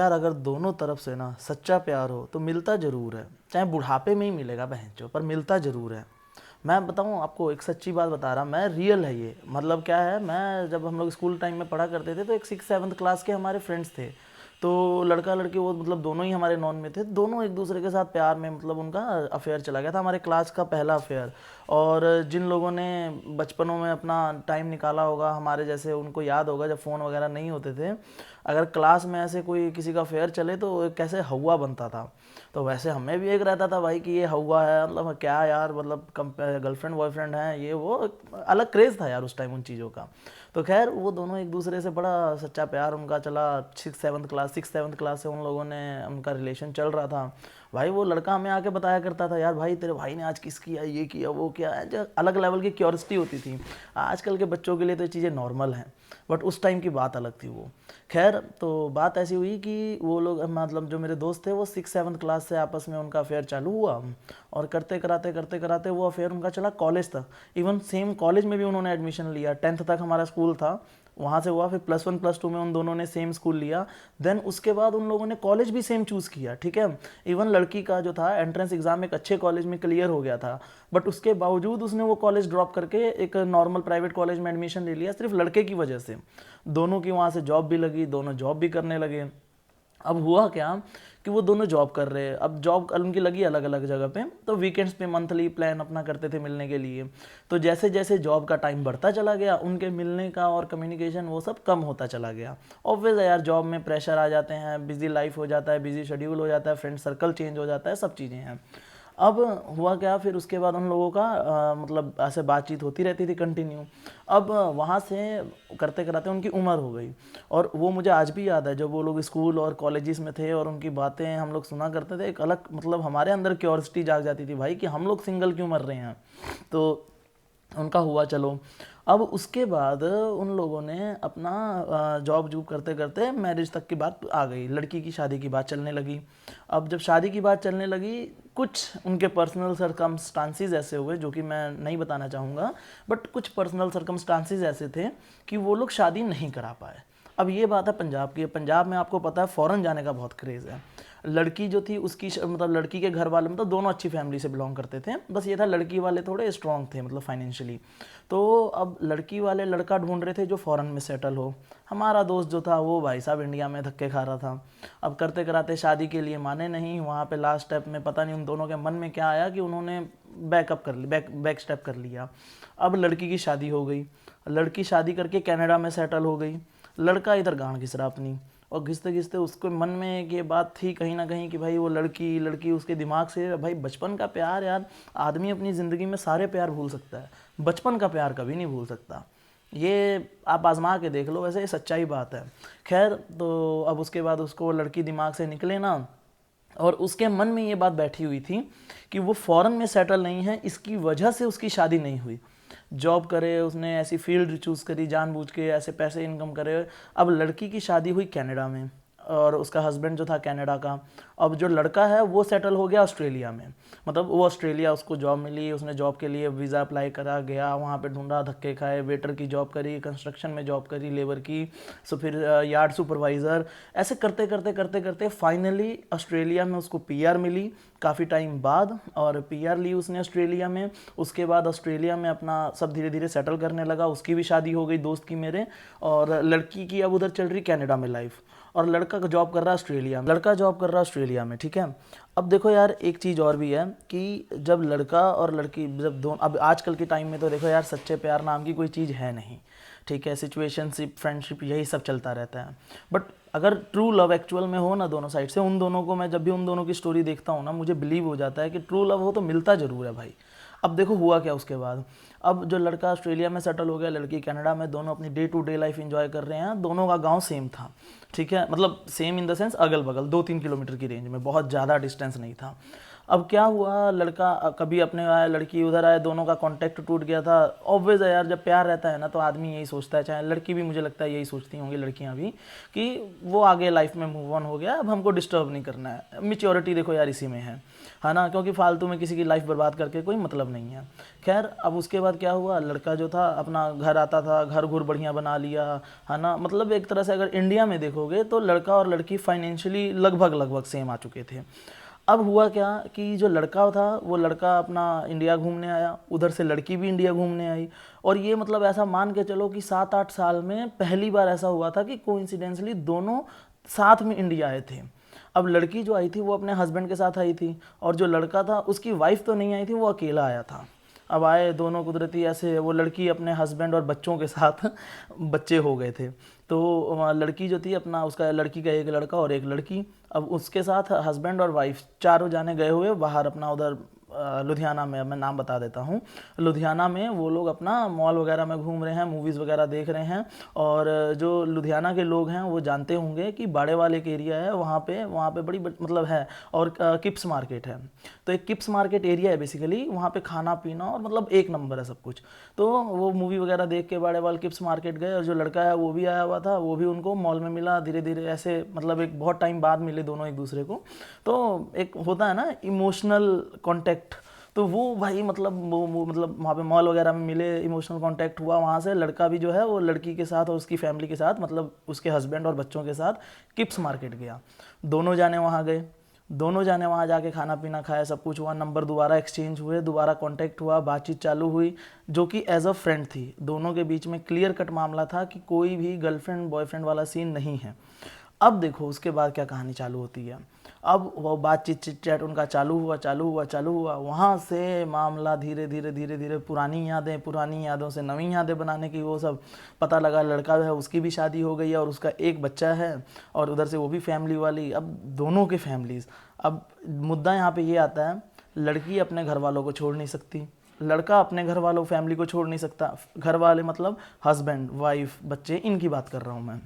यार अगर दोनों तरफ से ना सच्चा प्यार हो तो मिलता ज़रूर है, चाहे बुढ़ापे में ही मिलेगा बहनचोद, पर मिलता ज़रूर है। मैं बताऊँ आपको, एक सच्ची बात बता रहा मैं, रियल है ये। मतलब क्या है, मैं जब हम लोग स्कूल टाइम में पढ़ा करते थे तो एक 6-7 क्लास के हमारे फ्रेंड्स थे। तो लड़का लड़की वो मतलब दोनों ही हमारे नॉन में थे, दोनों एक दूसरे के साथ प्यार में, मतलब उनका अफेयर चला गया था, हमारे क्लास का पहला अफेयर। और जिन लोगों ने बचपनों में अपना टाइम निकाला होगा, हमारे जैसे, उनको याद होगा जब फ़ोन वगैरह नहीं होते थे, अगर क्लास में ऐसे कोई किसी का अफेयर चले तो कैसे हवा बनता था। तो वैसे हमें भी एक रहता था भाई कि ये हवा है, मतलब क्या यार, मतलब गर्लफ्रेंड बॉयफ्रेंड है, ये वो अलग क्रेज़ था यार उस टाइम उन चीज़ों का। तो खैर वो दोनों एक दूसरे से बड़ा सच्चा प्यार उनका चला। 6-7 क्लास से उन लोगों ने, उनका रिलेशन चल रहा था। भाई वो लड़का हमें आके बताया करता था, यार भाई तेरे भाई ने आज किस किया, ये किया, वो किया, जो अलग लेवल की क्यूरियोसिटी होती थी। आजकल के बच्चों के लिए तो ये चीज़ें नॉर्मल हैं, बट उस टाइम की बात अलग थी वो। खैर तो बात ऐसी हुई कि वो लोग, मतलब जो मेरे दोस्त थे, वो 6-7 क्लास से आपस में उनका अफेयर चालू हुआ, और करते कराते वो अफेयर उनका चला कॉलेज तक। इवन सेम कॉलेज में भी उन्होंने एडमिशन लिया, 10th तक हमारा स्कूल था, वहाँ से हुआ, फिर +1 +2 में उन दोनों ने सेम स्कूल लिया। देन उसके बाद उन लोगों ने कॉलेज भी सेम चूज़ किया, ठीक है। इवन लड़की का जो था एंट्रेंस एग्जाम एक अच्छे कॉलेज में क्लियर हो गया था, बट उसके बावजूद उसने वो कॉलेज ड्रॉप करके एक नॉर्मल प्राइवेट कॉलेज में एडमिशन ले लिया, सिर्फ लड़के की वजह से। दोनों की वहाँ से जॉब भी लगी, दोनों जॉब भी करने लगे। अब हुआ क्या कि वो दोनों जॉब कर रहे हैं, अब जॉब उनकी लगी अलग अलग जगह पे, तो वीकेंड्स पे मंथली प्लान अपना करते थे मिलने के लिए। तो जैसे जैसे जॉब का टाइम बढ़ता चला गया, उनके मिलने का और कम्युनिकेशन वो सब कम होता चला गया। ऑब्वियस है यार, जॉब में प्रेशर आ जाते हैं, बिजी लाइफ हो जाता है, बिजी शेड्यूल हो जाता है, फ्रेंड सर्कल चेंज हो जाता है, सब चीज़ें हैं। अब हुआ क्या, फिर उसके बाद उन लोगों का मतलब ऐसे बातचीत होती रहती थी कंटिन्यू। अब वहाँ से करते कराते उनकी उम्र हो गई, और वो मुझे आज भी याद है जब वो लोग स्कूल और कॉलेजेस में थे और उनकी बातें हम लोग सुना करते थे, एक अलग मतलब हमारे अंदर क्यूरियोसिटी जाग जाती थी भाई कि हम लोग सिंगल क्यों मर रहे हैं। तो उनका हुआ चलो। अब उसके बाद उन लोगों ने अपना जॉब जूब करते करते मैरिज तक की बात आ गई, लड़की की शादी की बात चलने लगी। अब जब शादी की बात चलने लगी, कुछ उनके पर्सनल सरकमस्टांसिस ऐसे हुए जो कि मैं नहीं बताना चाहूँगा, बट कुछ पर्सनल सरकमस्टांसिस ऐसे थे कि वो लोग शादी नहीं करा पाए। अब ये बात है पंजाब की, पंजाब में आपको पता है फ़ॉरेन जाने का बहुत क्रेज़ है। लड़की जो थी उसकी मतलब लड़की के घर वाले, मतलब दोनों अच्छी फैमिली से बिलोंग करते थे, बस ये था लड़की वाले थोड़े स्ट्रॉन्ग थे मतलब फाइनेंशियली। तो अब लड़की वाले लड़का ढूंढ रहे थे जो फ़ॉरेन में सेटल हो। हमारा दोस्त जो था वो भाई साहब इंडिया में धक्के खा रहा था। अब करते कराते शादी के लिए माने नहीं, वहाँ पे लास्ट स्टेप में पता नहीं उन दोनों के मन में क्या आया कि उन्होंने बैकअप कर लिया, बैक स्टेप कर लिया। अब लड़की की शादी हो गई, लड़की शादी करके कनाडा में सेटल हो गई, लड़का इधर गांड घिस रहा अपनी। और घिसते घिसते उसके मन में एक ये बात थी कहीं ना कहीं कि भाई वो लड़की लड़की उसके दिमाग से, भाई बचपन का प्यार यार, आदमी अपनी ज़िंदगी में सारे प्यार भूल सकता है, बचपन का प्यार कभी नहीं भूल सकता। ये आप आजमा के देख लो, वैसे ये सच्चाई बात है। खैर तो अब उसके बाद उसको लड़की दिमाग से निकले ना, और उसके मन में ये बात बैठी हुई थी कि वो फॉरेन में सेटल नहीं है, इसकी वजह से उसकी शादी नहीं हुई। जॉब करे उसने, ऐसी फील्ड चूज़ करी जानबूझ के, ऐसे पैसे इनकम करे। अब लड़की की शादी हुई कनाडा में, और उसका हस्बैंड जो था कनाडा का। अब जो लड़का है वो सेटल हो गया ऑस्ट्रेलिया में, मतलब वो ऑस्ट्रेलिया उसको जॉब मिली, उसने जॉब के लिए वीज़ा अप्लाई करा, गया वहाँ पे ढूंढा, धक्के खाए, वेटर की जॉब करी, कंस्ट्रक्शन में जॉब करी, लेबर की, सो फिर यार्ड सुपरवाइज़र, ऐसे करते करते करते करते फाइनली ऑस्ट्रेलिया में उसको पीआर मिली काफ़ी टाइम बाद। और पीआर ली उसने ऑस्ट्रेलिया में। उसके बाद ऑस्ट्रेलिया में अपना सब धीरे धीरे सेटल करने लगा, उसकी भी शादी हो गई दोस्त की मेरे, और लड़की की अब उधर चल रही कनाडा में लाइफ, और लड़का जॉब कर रहा है ऑस्ट्रेलिया में, लड़का जॉब कर रहा है ऑस्ट्रेलिया में, ठीक है। अब देखो यार एक चीज़ और भी है कि जब लड़का और लड़की, जब दोनों, अब आजकल के टाइम में तो देखो यार सच्चे प्यार नाम की कोई चीज़ है नहीं, ठीक है, सिचुएशनशिप, फ्रेंडशिप, यही सब चलता रहता है। बट अगर ट्रू लव एक्चुअल में हो ना दोनों साइड से, उन दोनों को मैं जब भी उन दोनों की स्टोरी देखता हूँ ना, मुझे बिलीव हो जाता है कि ट्रू लव हो तो मिलता ज़रूर है भाई। अब देखो हुआ क्या उसके बाद, अब जो लड़का ऑस्ट्रेलिया में सेटल हो गया, लड़की कनाडा में, दोनों अपनी day to day life enjoy कर रहे हैं। दोनों का गांव सेम था, ठीक है, मतलब सेम इन द सेंस अगल बगल 2-3 किलोमीटर की रेंज में, बहुत ज़्यादा डिस्टेंस नहीं था। अब क्या हुआ, लड़का कभी अपने आया, लड़की उधर आए, दोनों का कांटेक्ट टूट गया था। ऑब्वियस है यार, जब प्यार रहता है ना तो आदमी यही सोचता है, चाहे लड़की भी, मुझे लगता है यही सोचती होंगी लड़कियां भी, कि वो आगे लाइफ में मूव ऑन हो गया, अब हमको डिस्टर्ब नहीं करना है। मेच्योरिटी देखो यार इसी में है ना, क्योंकि फालतू में किसी की लाइफ बर्बाद करके कोई मतलब नहीं है। खैर, अब उसके बाद क्या हुआ, लड़का जो था अपना घर आता था, घर घुर बढ़िया बना लिया, है ना। मतलब एक तरह से अगर इंडिया में देखोगे तो लड़का और लड़की फाइनेंशियली लगभग लगभग सेम आ चुके थे। अब हुआ क्या कि जो लड़का था वो लड़का अपना इंडिया घूमने आया, उधर से लड़की भी इंडिया घूमने आई, और ये मतलब ऐसा मान के चलो कि 7-8 साल में पहली बार ऐसा हुआ था कि कोइंसिडेंसली दोनों साथ में इंडिया आए थे। अब लड़की जो आई थी वो अपने हस्बैंड के साथ आई थी, और जो लड़का था उसकी वाइफ तो नहीं आई थी, वो अकेला आया था। अब आए दोनों कुदरती ऐसे, वो लड़की अपने हस्बैंड और बच्चों के साथ बच्चे हो गए थे। तो लड़की जो थी अपना, उसका लड़की का एक लड़का और एक लड़की, अब उसके साथ हस्बैंड और वाइफ चारों जाने गए हुए बाहर अपना उधर लुधियाना में, अब मैं नाम बता देता हूँ, लुधियाना में वो लोग अपना मॉल वगैरह में घूम रहे हैं, मूवीज़ वगैरह देख रहे हैं। और जो लुधियाना के लोग हैं वो जानते होंगे कि बाड़े वाले एक एरिया है, वहाँ पे बड़ी मतलब है, और किप्स मार्केट है। तो एक किप्स मार्केट एरिया है बेसिकली, वहाँ पे खाना पीना और मतलब एक नंबर है सब कुछ। तो वो मूवी वगैरह देख के बाड़े वाले किप्स मार्केट गए, और जो लड़का है वो भी आया हुआ था, वो भी उनको मॉल में मिला। धीरे धीरे ऐसे मतलब एक बहुत टाइम बाद मिले दोनों एक दूसरे को। तो एक होता है ना इमोशनल कॉन्टेक्ट, तो वो भाई मतलब वो मतलब वहाँ पे मॉल वगैरह में मिले, इमोशनल कांटेक्ट हुआ। वहाँ से लड़का भी जो है वो लड़की के साथ और उसकी फैमिली के साथ, मतलब उसके हस्बैंड और बच्चों के साथ किप्स मार्केट गया। दोनों जाने वहाँ गए, दोनों जाने वहाँ जाके खाना पीना खाया, सब कुछ हुआ, नंबर दोबारा एक्सचेंज हुए, दोबारा कांटेक्ट हुआ, बातचीत चालू हुई, जो कि एज अ फ्रेंड थी। दोनों के बीच में क्लियर कट मामला था कि कोई भी गर्लफ्रेंड बॉयफ्रेंड वाला सीन नहीं है। अब देखो उसके बाद क्या कहानी चालू होती है। अब वो बातचीत चिट चैट उनका चालू हुआ, वहाँ से मामला धीरे धीरे धीरे धीरे पुरानी यादों से नई यादें बनाने की, वो सब पता लगा लड़का है उसकी भी शादी हो गई है और उसका एक बच्चा है, और उधर से वो भी फैमिली वाली, अब दोनों की फैमिलीज। अब मुद्दा यहाँ पे ये आता है, लड़की अपने घर वालों को छोड़ नहीं सकती, लड़का अपने घर वालों फैमिली को छोड़ नहीं सकता। घर वाले मतलब हस्बैंड वाइफ बच्चे, इनकी बात कर रहा हूँ मैं।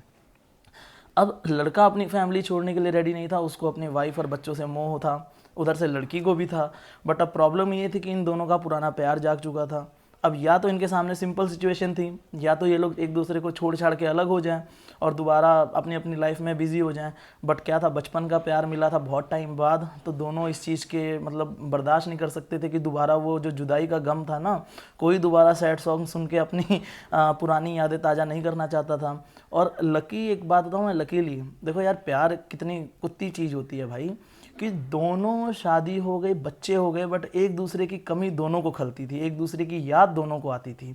अब लड़का अपनी फैमिली छोड़ने के लिए रेडी नहीं था, उसको अपनी वाइफ और बच्चों से मोह था, उधर से लड़की को भी था। बट अब प्रॉब्लम ये थी कि इन दोनों का पुराना प्यार जाग चुका था। अब या तो इनके सामने सिंपल सिचुएशन थी, या तो ये लोग एक दूसरे को छोड़ छाड़ के अलग हो जाएं और दोबारा अपनी अपनी लाइफ में बिजी हो जाएं। बट क्या था, बचपन का प्यार मिला था बहुत टाइम बाद, तो दोनों इस चीज़ के मतलब बर्दाश्त नहीं कर सकते थे कि दोबारा वो जो जुदाई का गम था ना, कोई दोबारा सैड सॉन्ग सुन के अपनी पुरानी यादें ताज़ा नहीं करना चाहता था। और लकी, एक बात बताऊँ मैं, लकीली देखो यार, प्यार कितनी कुत्ती चीज़ होती है भाई, कि दोनों शादी हो गई, बच्चे हो गए, बट एक दूसरे की कमी दोनों को खलती थी, एक दूसरे की याद दोनों को आती थी।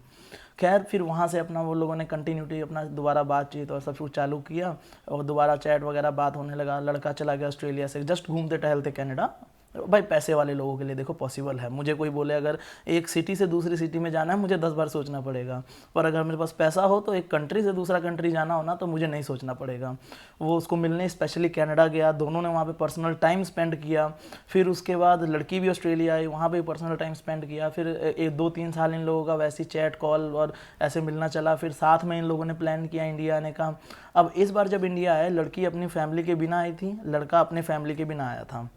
खैर, फिर वहाँ से अपना वो लोगों ने कंटिन्यूटी अपना दोबारा बातचीत और सब कुछ चालू किया, और दोबारा चैट वगैरह बात होने लगा। लड़का चला गया ऑस्ट्रेलिया से, जस्ट घूमते टहलते कनाडा। भाई पैसे वाले लोगों के लिए देखो पॉसिबल है, मुझे कोई बोले अगर एक सिटी से दूसरी सिटी में जाना है, मुझे 10 बार सोचना पड़ेगा। पर अगर मेरे पास पैसा हो तो एक कंट्री से दूसरा कंट्री जाना हो ना, तो मुझे नहीं सोचना पड़ेगा। वो उसको मिलने स्पेशली कनाडा गया, दोनों ने वहाँ पे पर्सनल टाइम स्पेंड किया। फिर उसके बाद लड़की भी ऑस्ट्रेलिया आई, वहाँ पे पर्सनल टाइम स्पेंड किया। फिर 2-3 साल इन लोगों का वैसी चैट कॉल और ऐसे मिलना चला। फिर साथ में इन लोगों ने प्लान किया इंडिया आने का। अब इस बार जब इंडिया आए, लड़की अपनी फैमिली के बिना आई थी, लड़का अपने फैमिली के बिना आया था,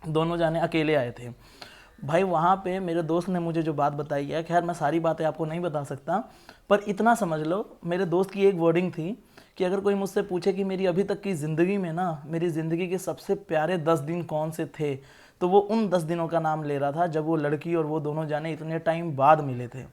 दोनों जाने अकेले आए थे। भाई वहाँ पे मेरे दोस्त ने मुझे जो बात बताई है, खैर मैं सारी बातें आपको नहीं बता सकता, पर इतना समझ लो, मेरे दोस्त की एक वर्डिंग थी कि अगर कोई मुझसे पूछे कि मेरी अभी तक की ज़िंदगी में ना, मेरी ज़िंदगी के सबसे प्यारे 10 दिन कौन से थे, तो वो उन 10 दिनों का नाम ले रहा था जब वो लड़की और वो दोनों जाने इतने टाइम बाद मिले थे।